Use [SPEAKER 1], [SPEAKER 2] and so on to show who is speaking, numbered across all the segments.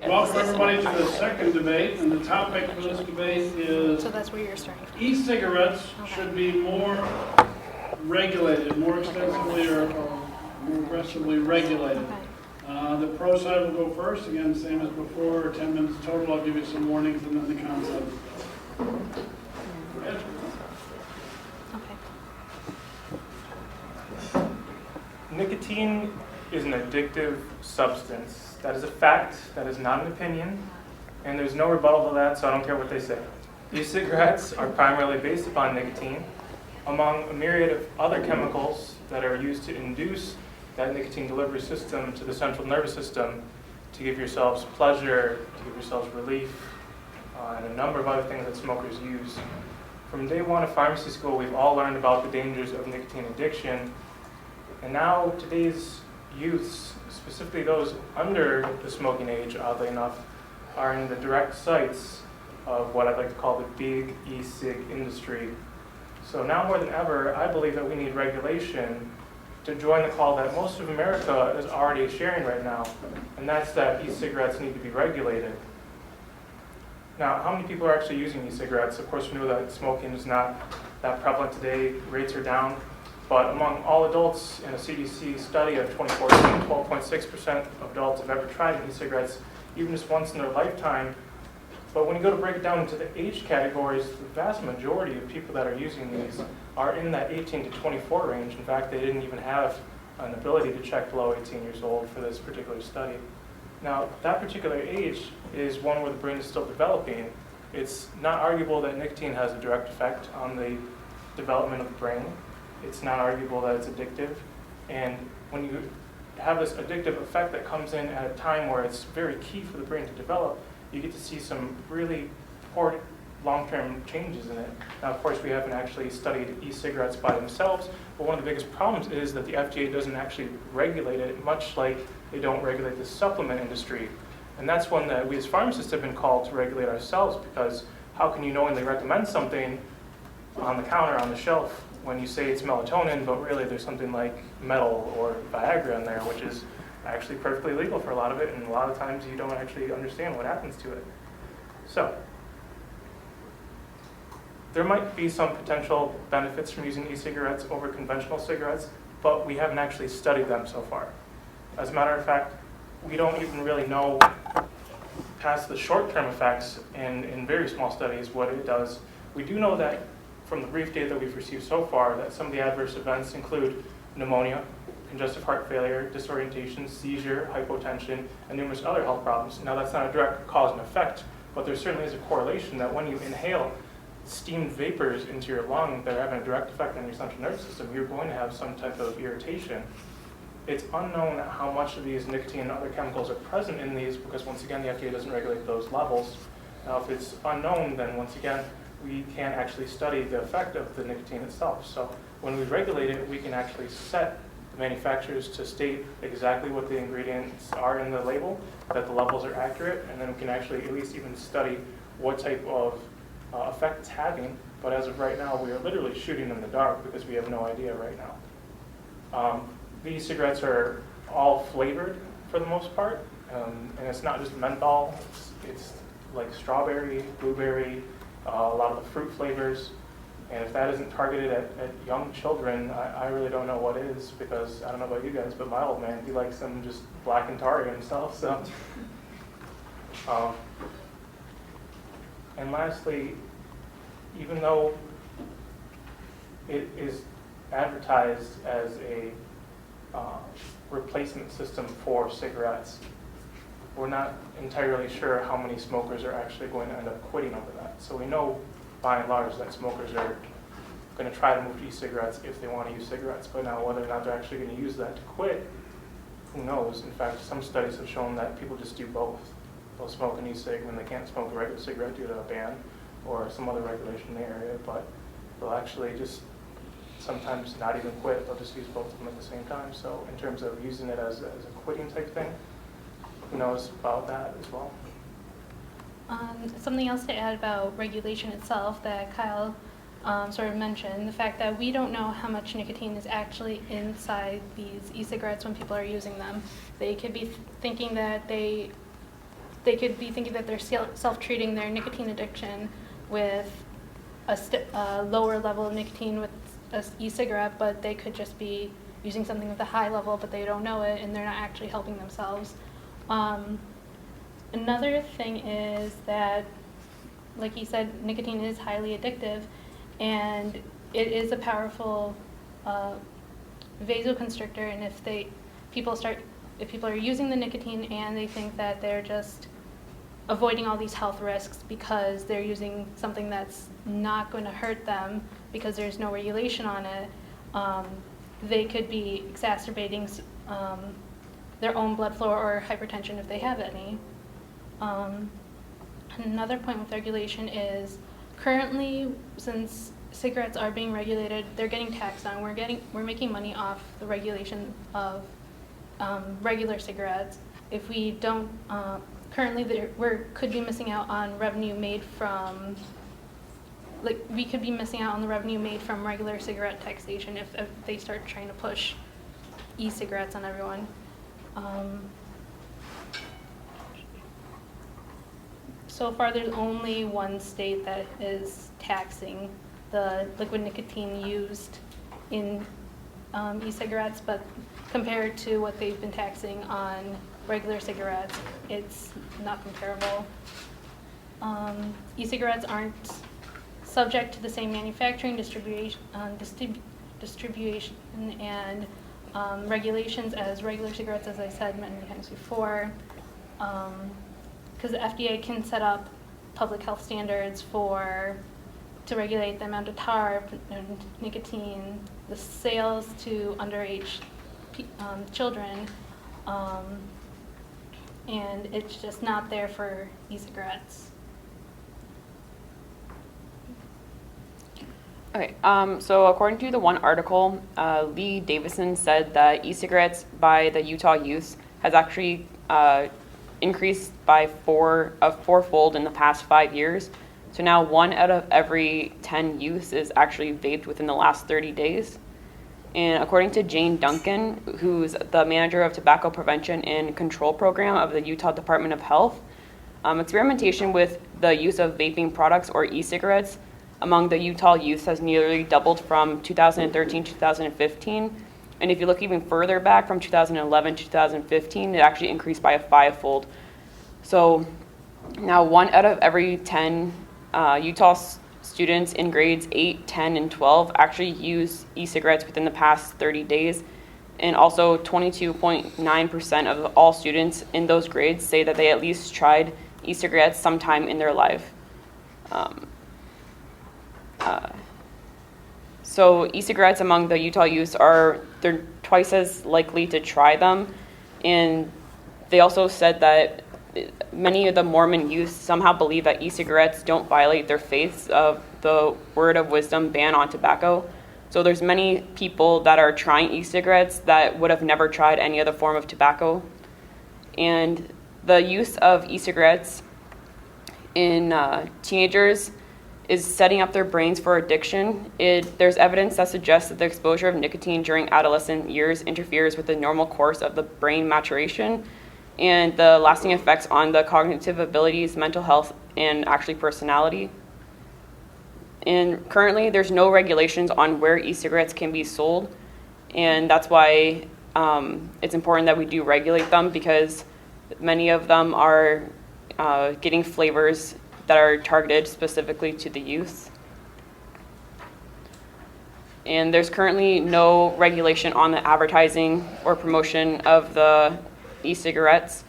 [SPEAKER 1] Welcome everybody to the second debate, and the topic for this debate is
[SPEAKER 2] So that's where you're starting from.
[SPEAKER 1] e-cigarettes
[SPEAKER 2] Okay.
[SPEAKER 1] should be more regulated, more extensively or more aggressively regulated.
[SPEAKER 2] Okay.
[SPEAKER 1] The pro side will go first, again, same as before, 10 minutes total. I'll give you some warnings and then the concept. Go ahead.
[SPEAKER 2] Okay.
[SPEAKER 3] Nicotine is an addictive substance. That is a fact. That is not an opinion. And there's no rebuttal to that, so I don't care what they say. E-cigarettes are primarily based upon nicotine, among a myriad of other chemicals that are used to induce that nicotine delivery system to the central nervous system to give yourselves pleasure, to give yourselves relief, and a number of other things that smokers use. From day one of pharmacy school, we've all learned about the dangers of nicotine addiction. And now today's youths, specifically those under the smoking age, oddly enough, are in the direct sights of what I'd like to call the big e-cig industry. So now more than ever, I believe that we need regulation to join the call that most of America is already sharing right now, and that's that e-cigarettes need to be regulated. Now, how many people are actually using e-cigarettes? Of course, we know that smoking is not that prevalent today. Rates are down. But among all adults in a CDC study of 2014, 12.6% of adults have ever tried e-cigarettes, even just once in their lifetime. But when you go to break it down into the age categories, the vast majority of people that are using these are in that 18 to 24 range. In fact, they didn't even have an ability to check below 18 years old for this particular study. Now, that particular age is one where the brain is still developing. It's not arguable that nicotine has a direct effect on the development of the brain. It's not arguable that it's addictive. And when you have this addictive effect that comes in at a time where it's very key for the brain to develop, you get to see some really poor long-term changes in it. Now, of course, we haven't actually studied e-cigarettes by themselves, but one of the biggest problems is that the FDA doesn't actually regulate it, much like they don't regulate the supplement industry. And that's one that we as pharmacists have been called to regulate ourselves, because how can you knowingly recommend something on the counter, on the shelf, when you say it's melatonin, but really there's something like metal or Viagra in there, which is actually perfectly legal for a lot of it, and a lot of times you don't actually understand what happens to it. So, there might be some potential benefits from using e-cigarettes over conventional cigarettes, but we haven't actually studied them so far. As a matter of fact, we don't even really know past the short-term effects in very small studies what it does. We do know that from the brief data that we've received so far, that some of the adverse events include pneumonia, congestive heart failure, disorientation, seizure, hypotension, and numerous other health problems. Now, that's not a direct cause and effect, but there certainly is a correlation that when you inhale steamed vapors into your lung that are having a direct effect on your central nervous system, you're going to have some type of irritation. It's unknown how much of these nicotine and other chemicals are present in these, because once again, the FDA doesn't regulate those levels. Now, if it's unknown, then once again, we can't actually study the effect of the nicotine itself. So when we regulate it, we can actually set the manufacturers to state exactly what the ingredients are in the label, that the levels are accurate, and then we can actually at least even study what type of effect it's having. But as of right now, we are literally shooting in the dark because we have no idea right now. These cigarettes are all flavored for the most part, and it's not just menthol, it's like strawberry, blueberry, a lot of the fruit flavors. And if that isn't targeted at young children, I really don't know what is, because I don't know about you guys, but my old man, he likes them just black and tarry himself. So, and lastly, even though it is advertised as a replacement system for cigarettes, we're not entirely sure how many smokers are actually going to end up quitting over that. So we know, by and large, that smokers are going to try to move to e-cigarettes if they want to use cigarettes. But now whether or not they're actually going to use that to quit, who knows? In fact, some studies have shown that people just do both. They'll smoke an e-cig when they can't smoke a regular cigarette due to a ban or some other regulation in the area, but they'll actually just sometimes not even quit. They'll just use both of them at the same time. So in terms of using it as a quitting type thing, who knows about that as well.
[SPEAKER 2] Something else to add about regulation itself that Kyle sort of mentioned, the fact that we don't know how much nicotine is actually inside these e-cigarettes when people are using them. They could be thinking that they they could be thinking that they're self-treating their nicotine addiction with a lower level of nicotine with an e-cigarette, but they could just be using something with a high level, but they don't know it, and they're not actually helping themselves. Another thing is that, like you said, nicotine is highly addictive, and it is a powerful vasoconstrictor, and if people are using the nicotine and they think that they're just avoiding all these health risks because they're using something that's not going to hurt them because there's no regulation on it, they could be exacerbating their own blood flow or hypertension if they have any. Another point with regulation is currently, since cigarettes are being regulated, they're getting taxed on. We're making money off the regulation of regular cigarettes. If we don't, currently we could be missing out on revenue made from, we could be missing out on the revenue made from regular cigarette taxation if they start trying to push e-cigarettes on everyone. So far, there's only one state that is taxing the liquid nicotine used in e-cigarettes, but compared to what they've been taxing on regular cigarettes, it's not comparable. E-cigarettes aren't subject to the same manufacturing, distribution, and regulations as regular cigarettes, as I said many times before. Because the FDA can set up public health standards to regulate the amount of tar and nicotine, the sales to underage children, and it's just not there for e-cigarettes.
[SPEAKER 4] Okay, so according to the one article, Lee Davison said that e-cigarettes by the Utah youth has actually increased by fourfold in the past 5 years. So now 1 out of every 10 youths is actually vaped within the last 30 days. And according to Jane Duncan, who's the manager of Tobacco Prevention and Control Program of the Utah Department of Health, experimentation with the use of vaping products or e-cigarettes among the Utah youth has nearly doubled from 2013 to 2015. And if you look even further back from 2011 to 2015, it actually increased by a 5-fold. So now 1 out of every 10 Utah students in grades 8, 10, and 12 actually use e-cigarettes within the past 30 days. And also 22.9% of all students in those grades say that they at least tried e-cigarettes sometime in their life. So e-cigarettes among the Utah youth they're twice as likely to try them. And they also said that many of the Mormon youth somehow believe that e-cigarettes don't violate their faiths of the word of wisdom ban on tobacco. So there's many people that are trying e-cigarettes that would have never tried any other form of tobacco. And the use of e-cigarettes in teenagers is setting up their brains for addiction. There's evidence that suggests that the exposure of nicotine during adolescent years interferes with the normal course of the brain maturation and the lasting effects on the cognitive abilities, mental health, and actually personality. And currently, there's no regulations on where e-cigarettes can be sold, and that's why it's important that we do regulate them, because many of them are getting flavors that are targeted specifically to the youth. And there's currently no regulation on the advertising or promotion of the e-cigarettes,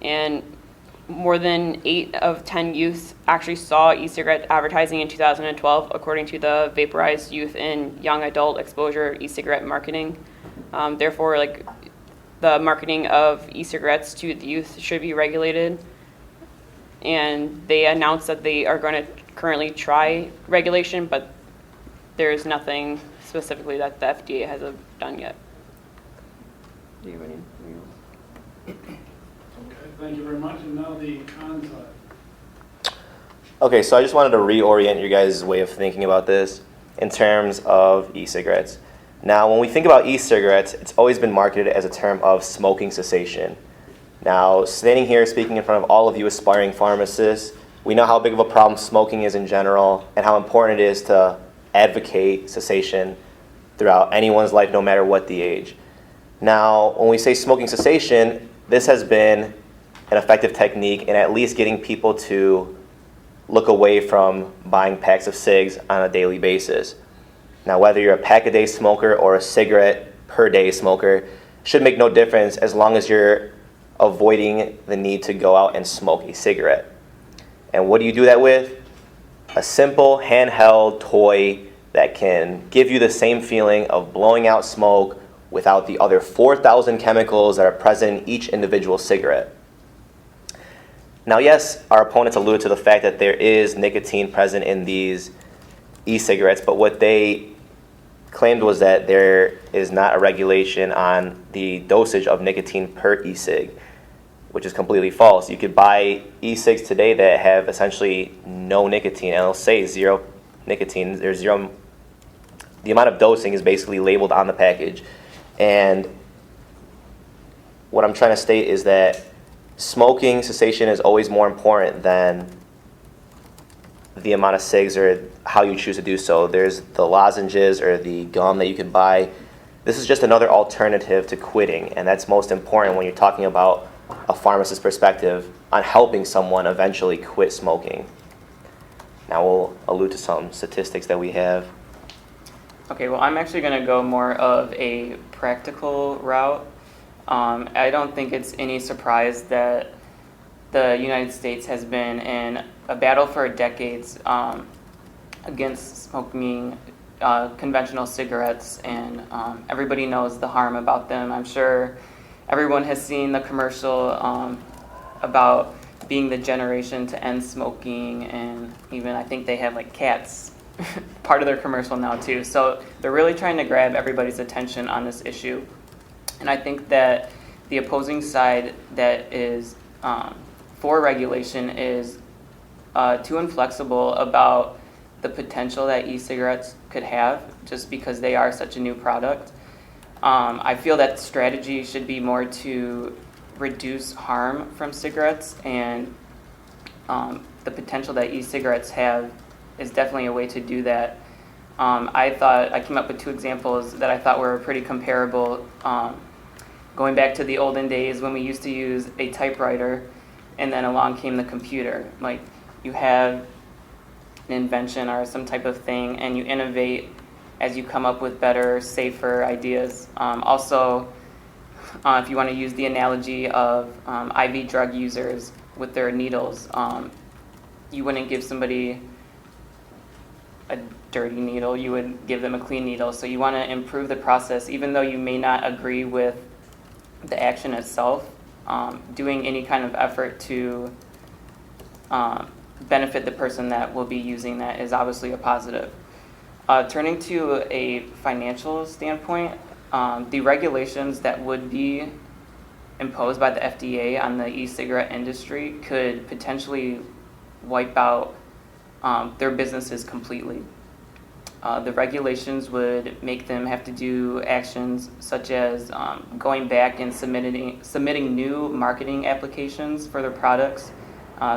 [SPEAKER 4] and more than 8 of 10 youth actually saw e-cigarette advertising in 2012, according to the Vaporized Youth and Young Adult Exposure e-cigarette marketing. Therefore, the marketing of e-cigarettes to the youth should be regulated. And they announced that they are going to currently try regulation, but there's nothing specifically that the FDA has done yet. Do you have any?
[SPEAKER 1] Okay, thank you very much. And now the con side.
[SPEAKER 5] Okay, so I just wanted to reorient your guys' way of thinking about this in terms of e-cigarettes. Now, when we think about e-cigarettes, it's always been marketed as a term of smoking cessation. Now, standing here speaking in front of all of you aspiring pharmacists, we know how big of a problem smoking is in general and how important it is to advocate cessation throughout anyone's life, no matter what the age. Now, when we say smoking cessation, this has been an effective technique in at least getting people to look away from buying packs of cigs on a daily basis. Now, whether you're a pack-a-day smoker or a cigarette per day smoker, should make no difference as long as you're avoiding the need to go out and smoke a cigarette. And what do you do that with? A simple handheld toy that can give you the same feeling of blowing out smoke without the other 4,000 chemicals that are present in each individual cigarette. Now, yes, our opponents alluded to the fact that there is nicotine present in these e-cigarettes, but what they claimed was that there is not a regulation on the dosage of nicotine per e-cig, which is completely false. You could buy e-cigs today that have essentially no nicotine, and it'll say zero nicotine. There's zero. The amount of dosing is basically labeled on the package. And what I'm trying to state is that smoking cessation is always more important than the amount of cigs or how you choose to do so. There's the lozenges or the gum that you can buy. This is just another alternative to quitting, and that's most important when you're talking about a pharmacist's perspective on helping someone eventually quit smoking. Now we'll allude to some statistics that we have.
[SPEAKER 4] Okay, well, I'm actually going to go more of a practical route. I don't think it's any surprise that the United States has been in a battle for decades against smoking conventional cigarettes, and everybody knows the harm about them. I'm sure everyone has seen the commercial about being the generation to end smoking, and even I think they have like cats part of their commercial now too. So they're really trying to grab everybody's attention on this issue. And I think that the opposing side that is for regulation is too inflexible about the potential that e-cigarettes could have just because they are such a new product. I feel that strategy should be more to reduce harm from cigarettes, and the potential that e-cigarettes have is definitely a way to do that. I came up with two examples that I thought were pretty comparable. Going back to the olden days when we used to use a typewriter, and then along came the computer. Like, you have an invention or some type of thing, and you innovate as you come up with better, safer ideas. Also, if you want to use the analogy of IV drug users with their needles, you wouldn't give somebody a dirty needle, you would give them a clean needle. So you want to improve the process, even though you may not agree with the action itself. Doing any kind of effort to benefit the person that will be using that is obviously a positive. Turning to a financial standpoint, the regulations that would be imposed by the FDA on the e-cigarette industry could potentially wipe out their businesses completely. The regulations would make them have to do actions such as going back and submitting new marketing applications for their products.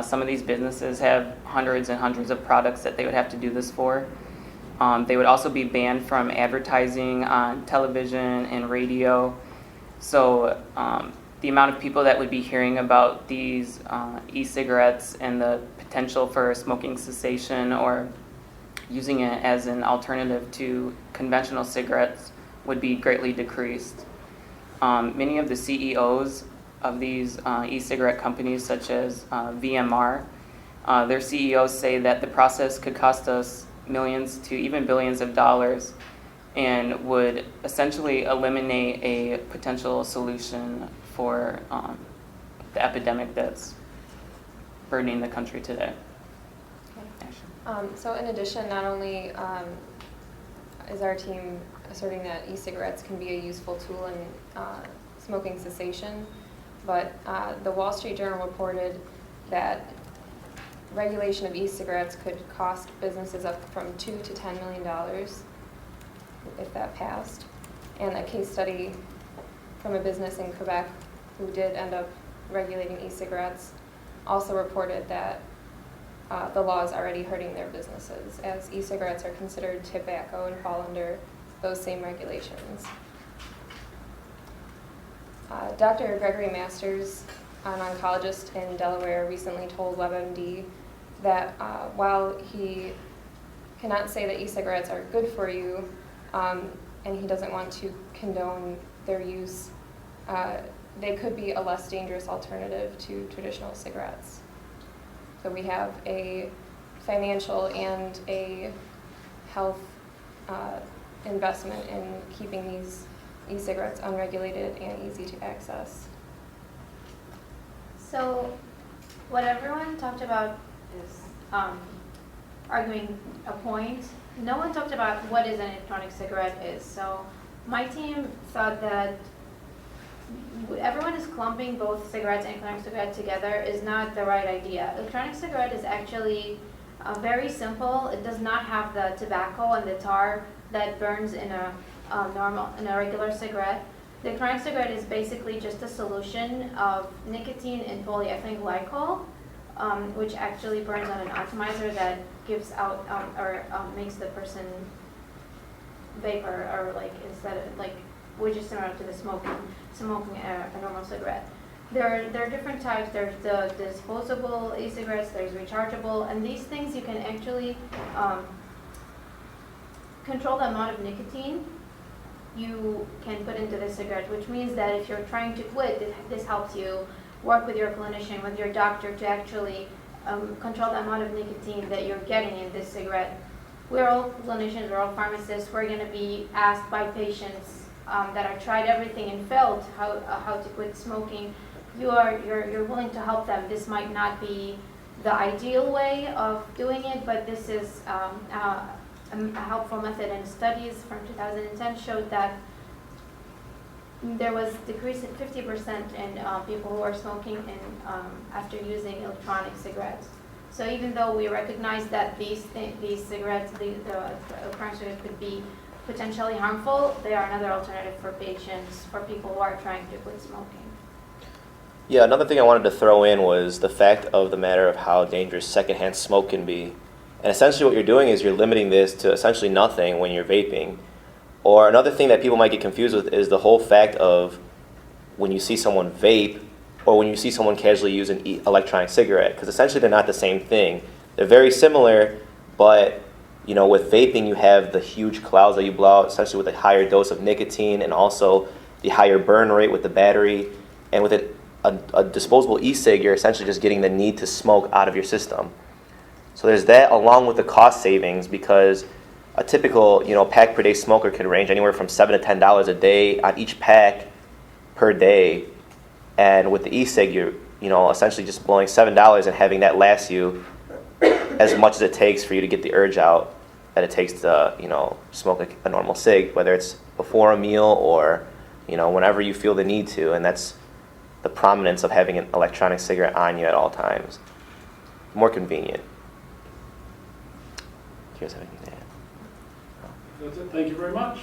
[SPEAKER 4] Some of these businesses have hundreds and hundreds of products that they would have to do this for. They would also be banned from advertising on television and radio. So the amount of people that would be hearing about these e-cigarettes and the potential for smoking cessation or using it as an alternative to conventional cigarettes would be greatly decreased. Many of the CEOs of these e-cigarette companies, such as VMR, their CEOs say that the process could cost us millions to even billions of dollars and would essentially eliminate a potential solution for the epidemic that's burdening the country today.
[SPEAKER 6] So in addition, not only is our team asserting that e-cigarettes can be a useful tool in smoking cessation, but the Wall Street Journal reported that regulation of e-cigarettes could cost businesses up from $2 to $10 million if that passed. And a case study from a business in Quebec who did end up regulating e-cigarettes also reported that the law is already hurting their businesses, as e-cigarettes are considered tobacco and fall under those same regulations. Dr. Gregory Masters, an oncologist in Delaware, recently told WebMD that while he cannot say that e-cigarettes are good for you, and he doesn't want to condone their use, they could be a less dangerous alternative to traditional cigarettes. So we have a financial and a health investment in keeping these e-cigarettes unregulated and easy to access.
[SPEAKER 7] So what everyone talked about is arguing a point. No one talked about what is an electronic cigarette is. So my team thought that everyone is clumping both cigarettes and electronic cigarette together is not the right idea. Electronic cigarette is actually very simple. It does not have the tobacco and the tar that burns in a regular cigarette. The electronic cigarette is basically just a solution of nicotine and polyethylene glycol, which actually burns on an atomizer that gives out makes the person vapor, or like instead of like, which is similar to the smoking a normal cigarette. There are different types. There's the disposable e-cigarettes, there's rechargeable, and these things you can actually control the amount of nicotine you can put into the cigarette, which means that if you're trying to quit, this helps you work with your clinician, with your doctor, to actually control the amount of nicotine that you're getting in this cigarette. We're all clinicians, we're all pharmacists. We're going to be asked by patients that have tried everything and failed how to quit smoking. You're willing to help them. This might not be the ideal way of doing it, but this is a helpful method. And studies from 2010 showed that there was decrease in 50% in people who are smoking after using electronic cigarettes. So even though we recognize that these cigarettes, the electronic cigarettes could be potentially harmful, they are another alternative for patients, for people who are trying to quit smoking.
[SPEAKER 5] Yeah, another thing I wanted to throw in was the fact of the matter of how dangerous secondhand smoke can be. And essentially what you're doing is you're limiting this to essentially nothing when you're vaping. Or another thing that people might get confused with is the whole fact of when you see someone vape or when you see someone casually use an electronic cigarette, because essentially they're not the same thing. They're very similar, but you know, with vaping you have the huge clouds that you blow out, essentially with a higher dose of nicotine, and also the higher burn rate with the battery. And with a disposable e-cig, you're essentially just getting the need to smoke out of your system. So there's that, along with the cost savings, because a typical, pack per day smoker could range anywhere from $7 to $10 a day on each pack per day. And with the e-cig, you're, essentially just blowing $7 and having that last you as much as it takes for you to get the urge out that it takes to, smoke a normal cig, whether it's before a meal or, whenever you feel the need to. And that's the prominence of having an electronic cigarette on you at all times. More convenient. Do you guys have anything to add?
[SPEAKER 1] That's it. Thank you very much.